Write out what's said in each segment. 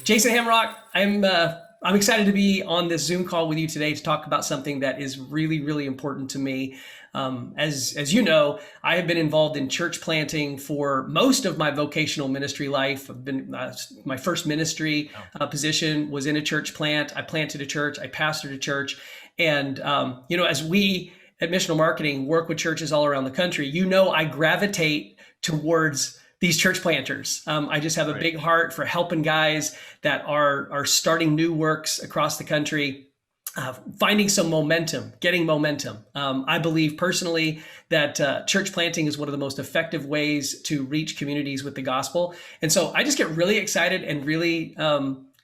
Jason Hamrock, I'm excited to be on this Zoom call with you today to talk about something that is really, really important to me. As you know, I have been involved in church planting for most of my vocational ministry life. I've been my first ministry position was in a church plant. I planted a church. I pastored a church, and as we at Missional Marketing work with churches all around the country, I gravitate towards these church planters. I just have a big heart for helping guys that are starting new works across the country, finding some momentum, getting momentum. I believe personally that church planting is one of the most effective ways to reach communities with the gospel. And so I just get really excited and really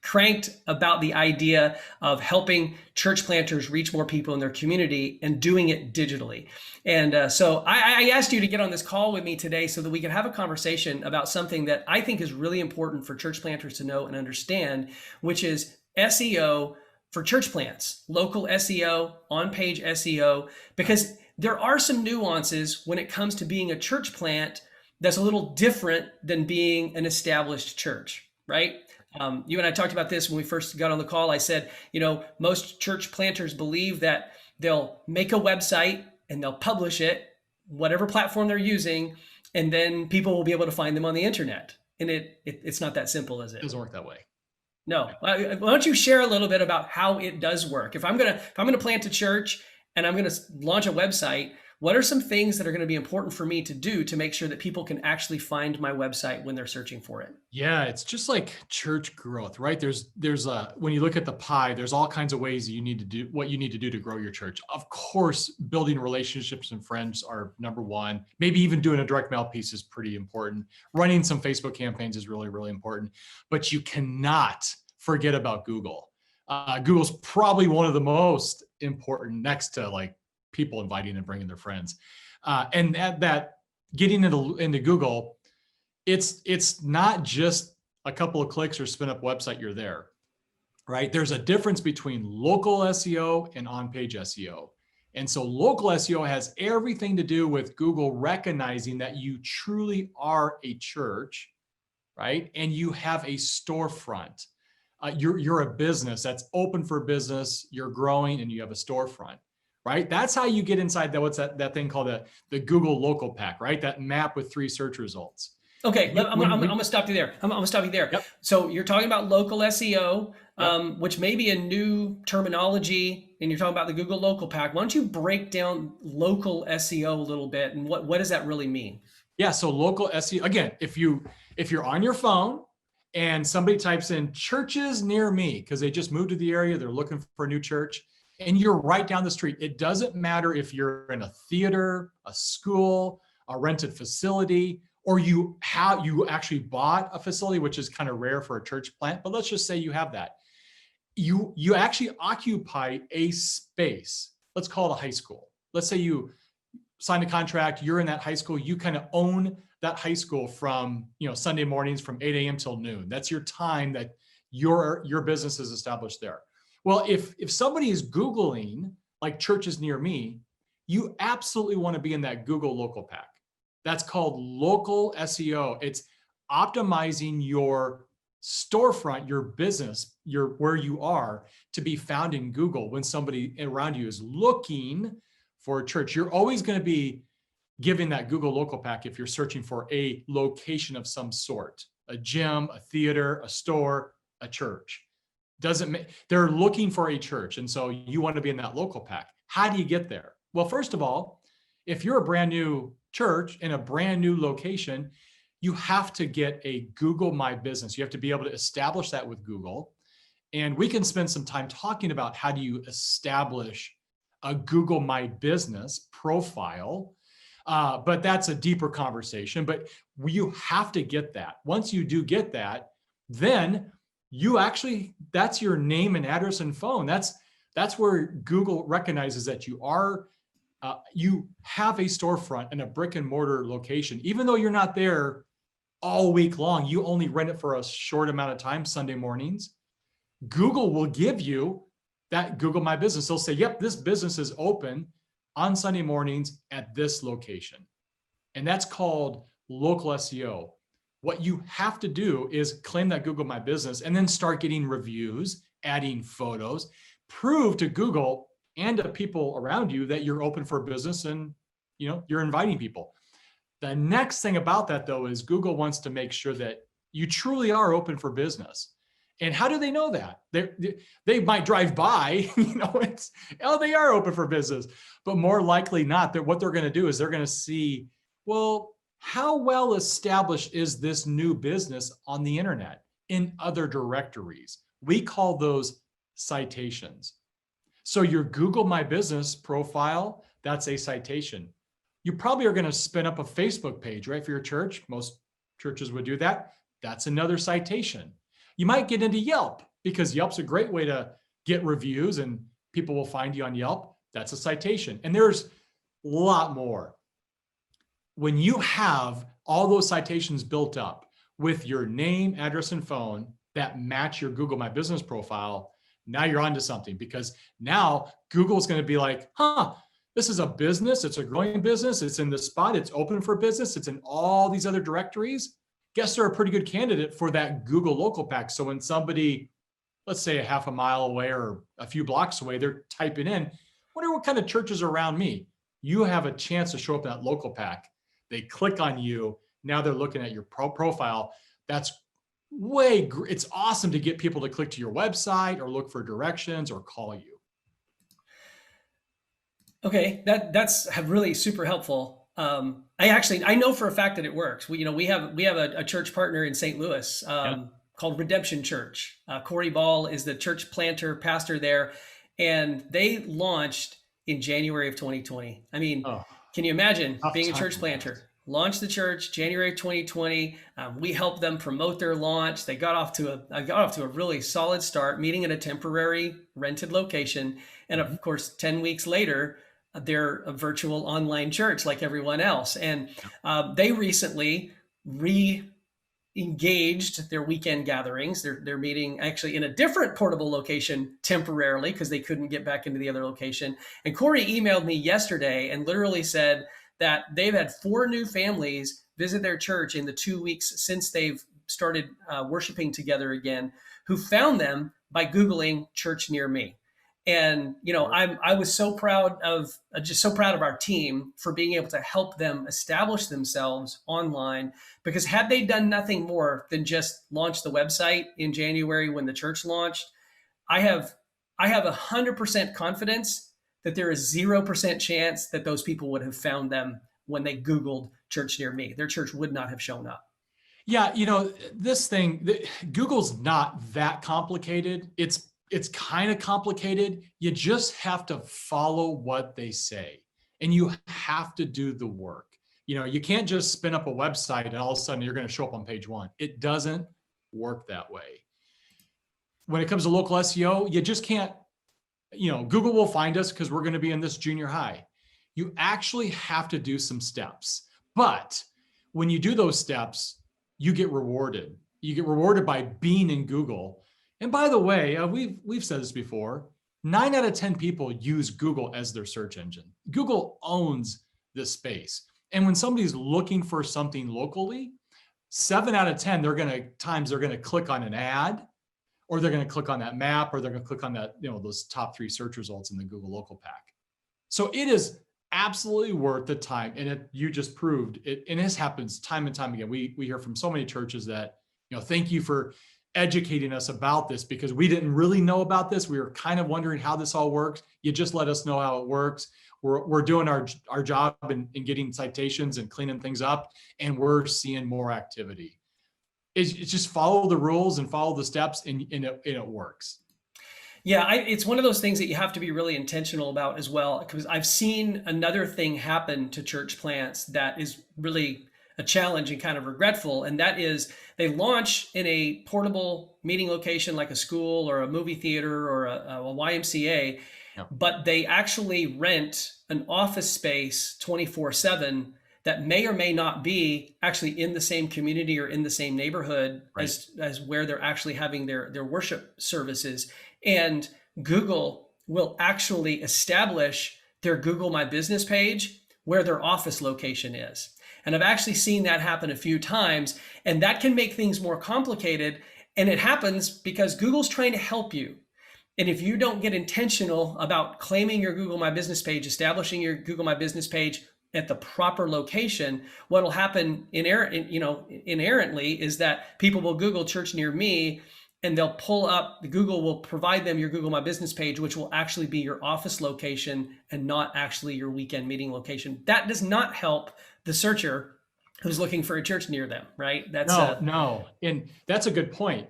cranked about the idea of helping church planters reach more people in their community and doing it digitally. And so I asked you to get on this call with me today so that we can have a conversation about something that I think is really important for church planters to know and understand, which is SEO for church plants, local SEO, on-page SEO, because there are some nuances when it comes to being a church plant that's a little different than being an established church, right? You and I talked about this when we first got on the call. I said, most church planters believe that they'll make a website and they'll publish it, whatever platform they're using, and then people will be able to find them on the internet. And it's not that simple, is it? It doesn't work that way. No. Why don't you share a little bit about how it does work? If I'm gonna plant a church and I'm gonna launch a website, what are some things that are going to be important for me to do to make sure that people can actually find my website when they're searching for it? Yeah, it's just like church growth, right? There's when you look at the pie, there's all kinds of ways you need to do what you need to do to grow your church. Of course, building relationships and friends are number one. Maybe even doing a direct mail piece is pretty important. Running some Facebook campaigns is really, really important. But you cannot forget about Google. Google's probably one of the most important, next to like people inviting and bringing their friends. And that getting into Google, it's not just a couple of clicks or spin up website, you're there, right? There's a difference between local SEO and on-page SEO. And so local SEO has everything to do with Google recognizing that you truly are a church, right? And you have a storefront. You're a business that's open for business, you're growing, and you have a storefront. Right? That's how you get inside that thing called the Google local pack, right? That map with 3 search results. Okay, I'm gonna stop you there. I'm gonna stop you there. Yep. So you're talking about local SEO, which may be a new terminology, and you're talking about the Google local pack. Why don't you break down local SEO a little bit, and what does that really mean? Yeah, so local SEO, again, if you're on your phone and somebody types in churches near me, because they just moved to the area, they're looking for a new church, and you're right down the street. It doesn't matter if you're in a theater, a school, a rented facility, or you actually bought a facility, which is kind of rare for a church plant, but let's just say you have that. You actually occupy a space. Let's call it a high school. Let's say you signed a contract, you're in that high school, you kind of own that high school from Sunday mornings from 8 a.m. till noon. That's your time that your business is established there. Well, if somebody is Googling like churches near me, you absolutely want to be in that Google local pack. That's called local SEO. It's optimizing your storefront, your business, where you are to be found in Google when somebody around you is looking for a church. You're always going to be giving that Google local pack if you're searching for a location of some sort, a gym, a theater, a store, a church. They're looking for a church. And so you want to be in that local pack. How do you get there? Well, first of all, if you're a brand new church in a brand new location, you have to get a Google My Business. You have to be able to establish that with Google. And we can spend some time talking about how do you establish a Google My Business profile. But that's a deeper conversation. But you have to get that. Once you do get that, then that's your name and address and phone. That's where Google recognizes that you have a storefront in a brick and mortar location. Even though you're not there all week long, you only rent it for a short amount of time, Sunday mornings. Google will give you that Google My Business. They'll say, yep, this business is open on Sunday mornings at this location. And that's called local SEO. What you have to do is claim that Google My Business and then start getting reviews, adding photos, prove to Google and to people around you that you're open for business and you're inviting people. The next thing about that, though, is Google wants to make sure that you truly are open for business. And how do they know that? They might drive by, they are open for business, but more likely not, that what they're going to do is they're going to see, well, how well established is this new business on the internet in other directories? We call those citations. So your Google My Business profile, that's a citation. You probably are going to spin up a Facebook page, right, for your church. Most churches would do that. That's another citation. You might get into Yelp, because Yelp's a great way to get reviews and people will find you on Yelp. That's a citation. And there's a lot more. When you have all those citations built up with your name, address, and phone that match your Google My Business profile, now you're onto something, because now Google's going to be like, this is a business. It's a growing business. It's in the spot. It's open for business. It's in all these other directories. Guess they're a pretty good candidate for that Google local pack. So when somebody, let's say a half a mile away or a few blocks away, they're typing in, wonder what kind of churches are around me. You have a chance to show up in that local pack. They click on you. Now they're looking at your profile. That's it's awesome to get people to click to your website or look for directions or call you. Okay, that's really super helpful. I know for a fact that it works. We have a church partner in St. Louis called Redemption Church. Corey Ball is the church pastor there, and they launched in January of 2020. I mean, can you imagine being a church planter? Launched the church January of 2020. We helped them promote their launch. They got off to a really solid start, meeting at a temporary rented location, and of course, 10 weeks later, they're a virtual online church like everyone else. And they recently re-engaged their weekend gatherings. They're meeting actually in a different portable location temporarily because they couldn't get back into the other location. And Corey emailed me yesterday and literally said that they've had 4 new families visit their church in the 2 weeks since they've started worshiping together again, who found them by Googling church near me. And, I was so proud of our team for being able to help them establish themselves online, because had they done nothing more than just launch the website in January when the church launched, I have 100% confidence that there is 0% chance that those people would have found them when they Googled church near me. Their church would not have shown up. Yeah. This thing, Google's not that complicated. It's kind of complicated. You just have to follow what they say, and you have to do the work. You can't just spin up a website and all of a sudden you're going to show up on page 1. It doesn't work that way. When it comes to local SEO, you just can't, Google will find us because we're going to be in this junior high. You actually have to do some steps. But when you do those steps, you get rewarded. You get rewarded by being in Google. And by the way, we've said this before, 9 out of 10 people use Google as their search engine. Google owns this space. And when somebody's looking for something locally, 7 out of 10, they're going to click on an ad, or they're going to click on that map, or they're going to click on that, those top 3 search results in the Google local pack. So it is absolutely worth the time. And you just proved it. And this happens time and time again. We hear from so many churches that, thank you for educating us about this, because we didn't really know about this. We were kind of wondering how this all works. You just let us know how it works. We're doing our job in getting citations and cleaning things up, and we're seeing more activity. It's just follow the rules and follow the steps, and it works. Yeah, it's one of those things that you have to be really intentional about as well, because I've seen another thing happen to church plants that is really a challenge and kind of regretful. And that is, they launch in a portable meeting location like a school or a movie theater or a YMCA, but they actually rent an office space 24/7 that may or may not be actually in the same community or in the same neighborhood as where they're actually having their worship services. And Google will actually establish their Google My Business page where their office location is. And I've actually seen that happen a few times, and that can make things more complicated. And it happens because Google's trying to help you. And if you don't get intentional about claiming your Google My Business page, establishing your Google My Business page at the proper location, what will happen inherently is that people will Google church near me, and they'll pull up, Google will provide them your Google My Business page, which will actually be your office location and not actually your weekend meeting location. That does not help the searcher who's looking for a church near them, right? No. And that's a good point.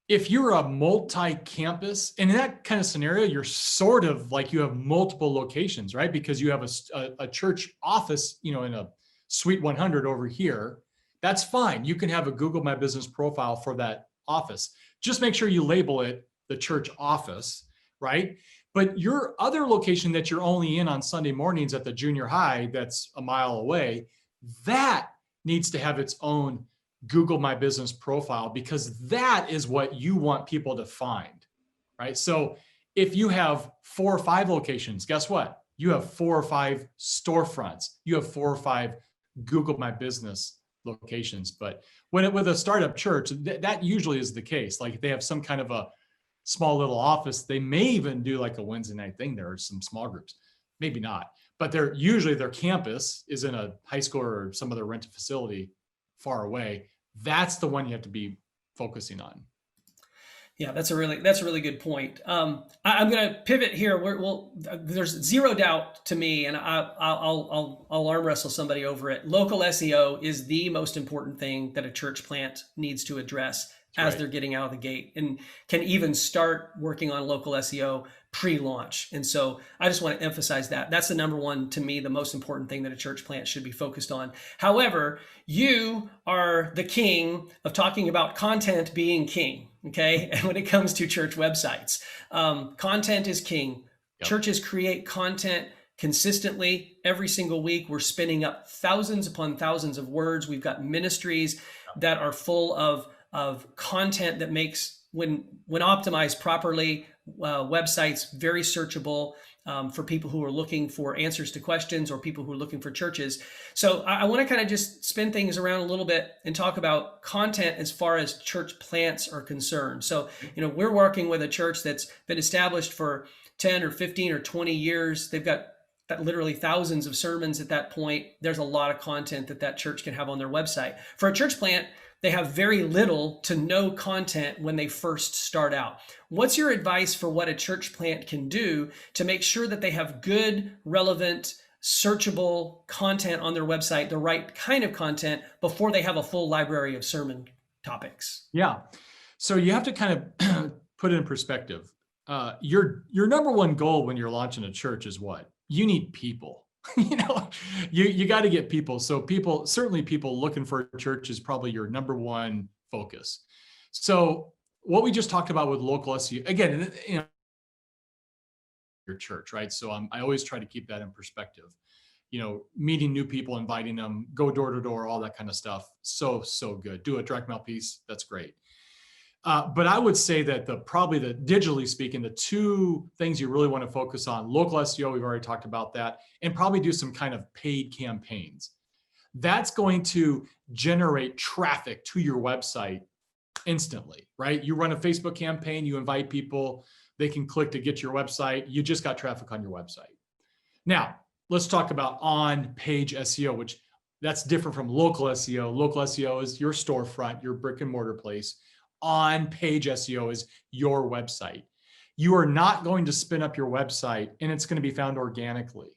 If you're a multi-campus, and in that kind of scenario, you're sort of like you have multiple locations, right? Because you have a church office, in a Suite 100 over here. That's fine. You can have a Google My Business profile for that office. Just make sure you label it the church office, right? But your other location that you're only in on Sunday mornings at the junior high, that's a mile away, that needs to have its own Google My Business profile, because that is what you want people to find, right? So if you have 4 or 5 locations, guess what? You have 4 or 5 storefronts. You have 4 or 5 Google My Business locations. But with a startup church, that usually is the case. Like if they have some kind of a small little office, they may even do like a Wednesday night thing. There are some small groups, maybe not, but usually their campus is in a high school or some other rented facility far away. That's the one you have to be focusing on. Yeah, that's a really good point. I'm going to pivot here. There's zero doubt to me, and I'll arm wrestle somebody over it. Local SEO is the most important thing that a church plant needs to address as they're getting out of the gate, and can even start working on local SEO pre-launch. And so I just want to emphasize that. That's the number one, to me, the most important thing that a church plant should be focused on. However, you are the king of talking about content being king, okay? And when it comes to church websites, content is king. Yep. Churches create content consistently every single week. We're spinning up thousands upon thousands of words. We've got ministries that are full of content that makes, when optimized properly, websites very searchable for people who are looking for answers to questions or people who are looking for churches. So I want to kind of just spin things around a little bit and talk about content as far as church plants are concerned. So, we're working with a church that's been established for 10 or 15 or 20 years. They've got literally thousands of sermons at that point. There's a lot of content that church can have on their website. For a church plant, they have very little to no content when they first start out. What's your advice for what a church plant can do to make sure that they have good, relevant, searchable content on their website, the right kind of content, before they have a full library of sermon topics? Yeah. So you have to kind of put it in perspective. Your number one goal when you're launching a church is what? You need people. You got to get people. So certainly people looking for a church is probably your number one focus. So what we just talked about with local SEO, again, your church, right? So I always try to keep that in perspective. Meeting new people, inviting them, go door to door, all that kind of stuff. So good. Do a direct mail piece. That's great. But I would say that digitally speaking, the 2 things you really want to focus on: local SEO, we've already talked about that, and probably do some kind of paid campaigns. That's going to generate traffic to your website instantly, right? You run a Facebook campaign, you invite people, they can click to get to your website. You just got traffic on your website. Now, let's talk about on-page SEO, which that's different from local SEO. Local SEO is your storefront, your brick and mortar place. On-page SEO is your website. You are not going to spin up your website and it's going to be found organically.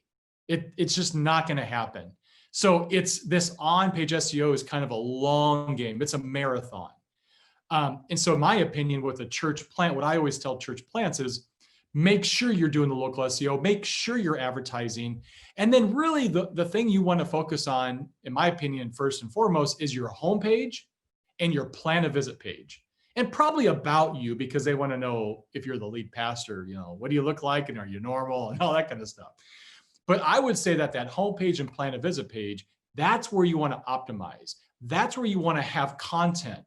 It's just not going to happen. So this on-page SEO is kind of a long game. It's a marathon. And so in my opinion, with a church plant, what I always tell church plants is make sure you're doing the local SEO, make sure you're advertising. And then really the thing you want to focus on, in my opinion, first and foremost, is your homepage and your plan a visit page. And probably about you, because they want to know if you're the lead pastor, what do you look like and are you normal and all that kind of stuff. But I would say that homepage and plan a visit page, that's where you want to optimize. That's where you want to have content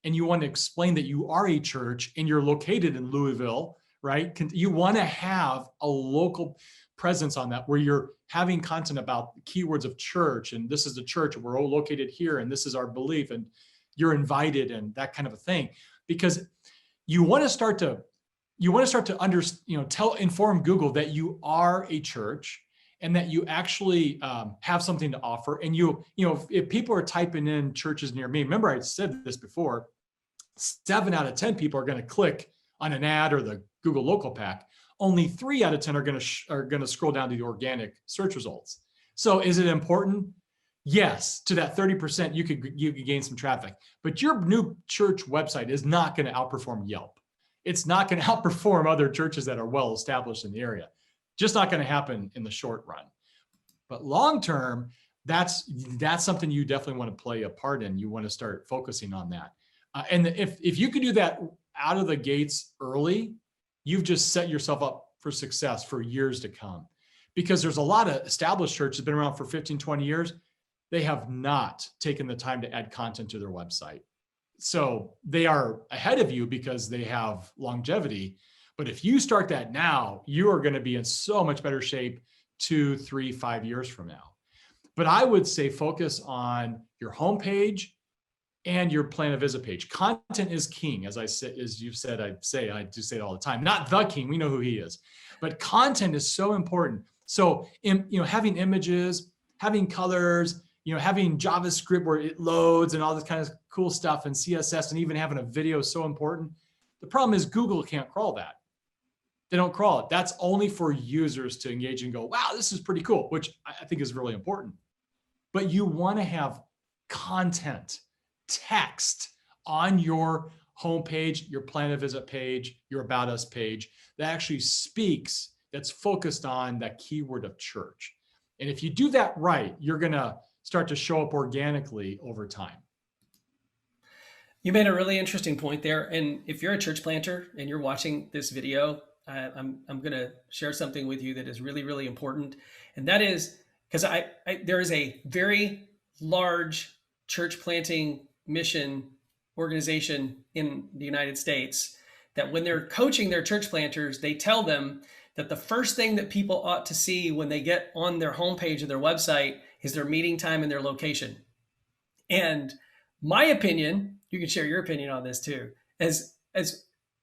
and you want to explain that you are a church and you're located in Louisville, right? You want to have a local presence on that, where you're having content about keywords of church, and this is the church, we're all located here, and this is our belief, and you're invited, and that kind of a thing. Because you want to start to inform Google that you are a church and that you actually have something to offer. And if people are typing in churches near me, remember I said this before, 7 out of 10 people are going to click on an ad or the Google local pack. Only 3 out of 10 are going to scroll down to the organic search results. So is it important? Yes, to that 30%, you could gain some traffic, but your new church website is not going to outperform Yelp. It's not going to outperform other churches that are well established in the area. Just not going to happen in the short run. But long term, that's something you definitely want to play a part in. You want to start focusing on that. And if you can do that out of the gates early, you've just set yourself up for success for years to come. Because there's a lot of established churches been around for 15, 20 years. They have not taken the time to add content to their website. So they are ahead of you because they have longevity. But if you start that now, you are going to be in so much better shape 2, 3, 5 years from now. But I would say focus on your homepage and your plan of visit page. Content is king, as you've said, I do say it all the time. Not the king, we know who he is. But content is so important. So having images, having colors, having JavaScript where it loads and all this kind of cool stuff, and CSS, and even having a video is so important. The problem is Google can't crawl that. They don't crawl it. That's only for users to engage and go, wow, this is pretty cool, which I think is really important. But you want to have content, text on your homepage, your plan of visit page, your about us page that actually speaks, that's focused on that keyword of church. And if you do that right, you're going to start to show up organically over time. You made a really interesting point there. And if you're a church planter and you're watching this video, I'm going to share something with you that is really, really important. And that is because there is a very large church planting mission organization in the United States that when they're coaching their church planters, they tell them that the first thing that people ought to see when they get on their homepage of their website is their meeting time and their location. And my opinion, you can share your opinion on this too, as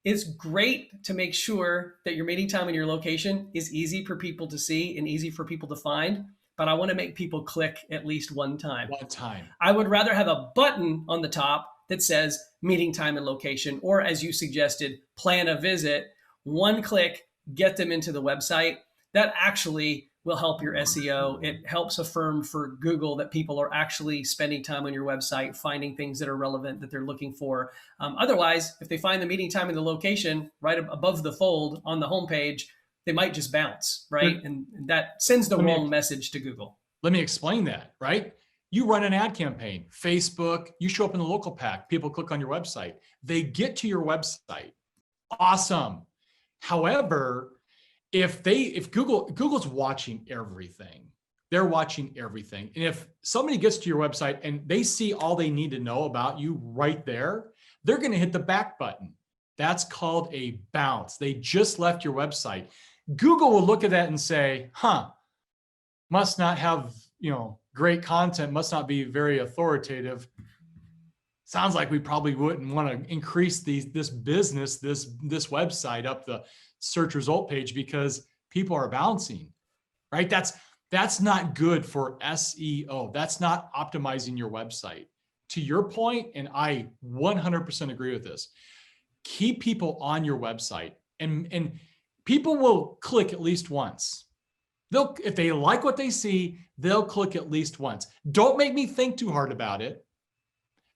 it's great to make sure that your meeting time and your location is easy for people to see and easy for people to find. But I want to make people click at least one time. One time. I would rather have a button on the top that says meeting time and location, or as you suggested, plan a visit. One click, get them into the website. That actually will help your SEO. It helps affirm for Google that people are actually spending time on your website, finding things that are relevant that they're looking for. Otherwise, if they find the meeting time and the location right above the fold on the homepage, they might just bounce, right? And that sends the wrong message to Google. Let me explain that, right? You run an ad campaign, Facebook, you show up in the local pack, people click on your website, they get to your website. Awesome. However, if Google's watching everything, they're watching everything. And if somebody gets to your website and they see all they need to know about you right there, they're going to hit the back button. That's called a bounce. They just left your website. Google will look at that and say, must not have, great content, must not be very authoritative. Sounds like we probably wouldn't want to increase this website up the search result page because people are bouncing, right? That's not good for SEO. That's not optimizing your website. To your point, and I 100% agree with this, keep people on your website, and people will click at least once. If they like what they see, they'll click at least once. Don't make me think too hard about it.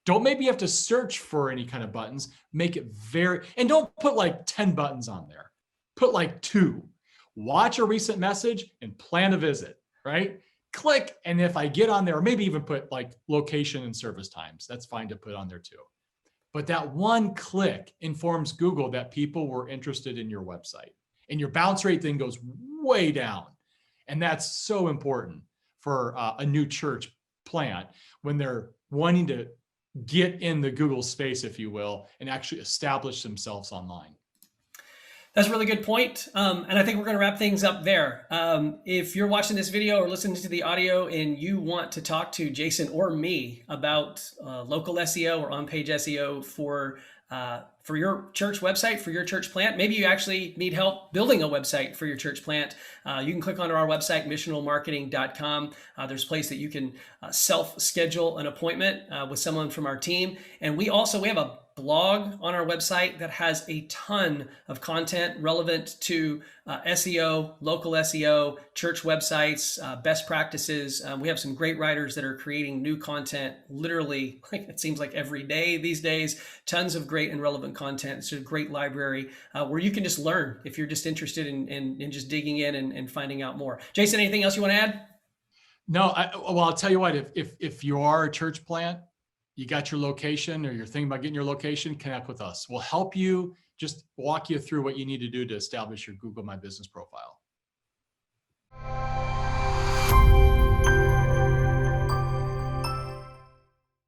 Don't maybe have to search for any kind of buttons. Make it and don't put like 10 buttons on there. Put like 2. Watch a recent message and plan a visit, right? Click, and if I get on there, or maybe even put like location and service times. That's fine to put on there too. But that one click informs Google that people were interested in your website. And your bounce rate then goes way down. And that's so important for a new church plant when they're wanting to get in the Google space, if you will, and actually establish themselves online. That's a really good point. And I think we're going to wrap things up there. If you're watching this video or listening to the audio and you want to talk to Jason or me about local SEO or on-page SEO for your church website, for your church plant, maybe you actually need help building a website for your church plant, you can click onto our website, missionalmarketing.com. There's a place that you can self-schedule an appointment with someone from our team. And we have a blog on our website that has a ton of content relevant to SEO, local SEO, church websites, best practices. We have some great writers that are creating new content literally, it seems like every day these days. Tons of great and relevant content. It's a great library where you can just learn if you're just interested in just digging in and finding out more. Jason, anything else you want to add? No, I'll tell you what, if you are a church plant, you got your location or you're thinking about getting your location, connect with us. We'll help you, just walk you through what you need to do to establish your Google My Business profile.